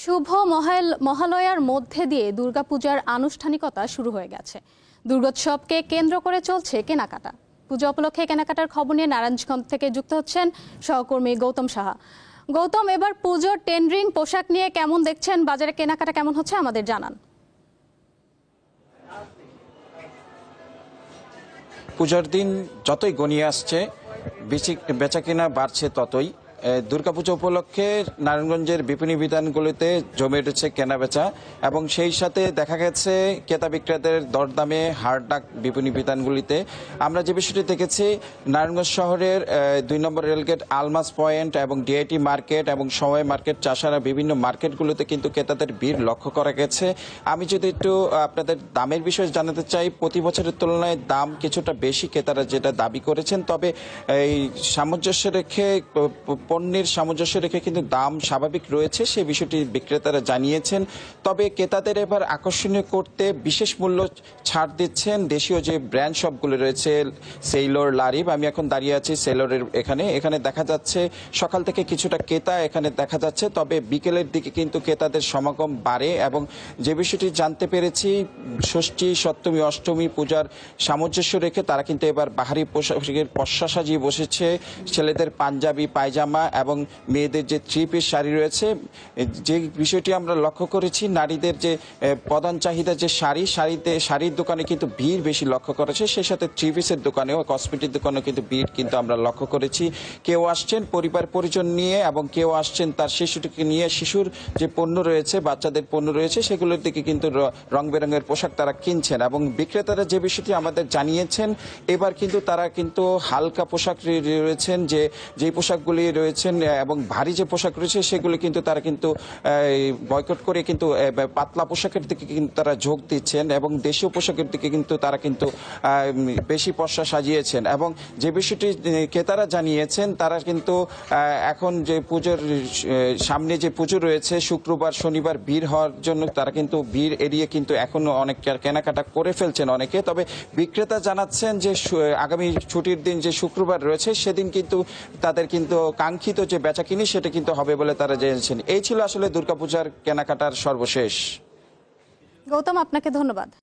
শুভ মহালয়ার মধ্যে দিয়ে দুর্গাপূজার আনুষ্ঠানিকতা শুরু হয়ে গেছে। দুর্গোৎসবকে কেন্দ্র করে চলছে কেনাকাটা। পূজা উপলক্ষে কেনাকাটার খবর নিয়ে নারায়ণগঞ্জ থেকে যুক্ত হচ্ছেন সহকর্মী গৌতম সাহা। গৌতম, এবার পুজোর টেন্ডারিং পোশাক নিয়ে কেমন দেখছেন, বাজারে কেনাকাটা কেমন হচ্ছে আমাদের জানান। পূজার দিন যতই গনিয়ে আসছে, বেচাকেনা বাড়ছে ততই। দুর্গাপূজা উপলক্ষে নারায়ণগঞ্জের বিপণী বিতানগুলিতে জমে উঠেছে কেনাবেচা এবং সেই সাথে দেখা গেছে ক্রেতা বিক্রেতাদের দরদামে হাড়ডাক বিপণী বিতানগুলিতে। আমরা যে বিষয়টি দেখেছি, নারায়ণগঞ্জ শহরের 2 নম্বর রেলগেট, আলমাস পয়েন্ট এবং ডিআইটি মার্কেট এবং সময় মার্কেট, চাষারা বিভিন্ন মার্কেটগুলোতে কিন্তু ক্রেতাদের ভিড় লক্ষ্য করা গেছে। আমি যদি একটু আপনাদের দামের বিষয়ে জানাতে চাই, প্রতি বছরের তুলনায় দাম কিছুটা বেশি ক্রেতারা যেটা দাবি করেছেন, তবে এই সামঞ্জস্য রেখে পণ্যের সামঞ্জস্য রেখে কিন্তু দাম স্বাভাবিক রয়েছে, সেই বিষয়টি বিক্রেতারা জানিয়েছেন। তবে ক্রেতাদের এবার আকর্ষণীয় করতে বিশেষ মূল্য ছাড় দিচ্ছেন দেশীয় যে ব্র্যান্ড শপগুলো রয়েছে, সেলর, লারিভ। আমি এখন দাঁড়িয়ে আছি সেলরের এখানে দেখা যাচ্ছে সকাল থেকে কিছুটা ক্রেতা এখানে দেখা যাচ্ছে, তবে বিকেলের দিকে কিন্তু ক্রেতাদের সমাগম বাড়ে এবং যে বিষয়টি জানতে পেরেছি, ষষ্ঠী, সপ্তমী, অষ্টমী পূজার সামঞ্জস্য রেখে তারা কিন্তু এবার বাহারি পোশাকের পসরা সাজিয়ে বসেছে। ছেলেদের পাঞ্জাবি, পায়জামা এবং মেয়েদের যে 3 পিস শাড়ি রয়েছে, যে বিষয়টি আমরা লক্ষ্য করেছি, নারীদের যে প্রধান চাহিদা যে শাড়ির দোকানে কিন্তু ভিড় বেশি লক্ষ্য করেছে। সেই সাথে 3 পিসের দোকানেও, কসমেটিক দোকানেও কিন্তু ভিড় কিন্তু আমরা লক্ষ্য করেছি। কেউ আসছেন পরিবার পরিজন নিয়ে এবং কেউ আসছেন তার শিশুটিকে নিয়ে। শিশুর যে পণ্য রয়েছে, বাচ্চাদের পণ্য রয়েছে, সেগুলোর দিকে কিন্তু রং বেরঙের পোশাক তারা কিনছেন এবং বিক্রেতারা যে বিষয়টি আমাদের জানিয়েছেন, এবার কিন্তু তারা কিন্তু হালকা পোশাক রয়েছেন, যে পোশাকগুলি রয়েছেন এবং ভারী যে পোশাক রয়েছে সেগুলি কিন্তু তারা কিন্তু বয়কট করে কিন্তু পাতলা পোশাকের দিকে কিন্তু তারা ঝোঁক দিচ্ছেন এবং দেশীয় পোশাকের দিকে কিন্তু তারা কিন্তু বেশি পসরা সাজিয়েছেন। এবং যে বিষয়টি ক্রেতারা জানিয়েছেন, তারা কিন্তু এখন যে পুজোর সামনে যে পুজো রয়েছে, শুক্রবার শনিবার ভিড় হওয়ার জন্য তারা কিন্তু ভিড় এড়িয়ে কিন্তু এখনো অনেক কেনাকাটা করে ফেলছেন অনেকে। তবে বিক্রেতা জানাচ্ছেন যে আগামী ছুটির দিন যে শুক্রবার রয়েছে, সেদিন কিন্তু তাদের কিন্তু কাঙ্ক্ষিত যে বেচাকিনি সেটা কিন্তু হবে বলে তারা জেনেছেন। এই ছিল আসলে দুর্গাপূজার কেনাকাটার সর্বশেষ। গৌতম, আপনাকে ধন্যবাদ।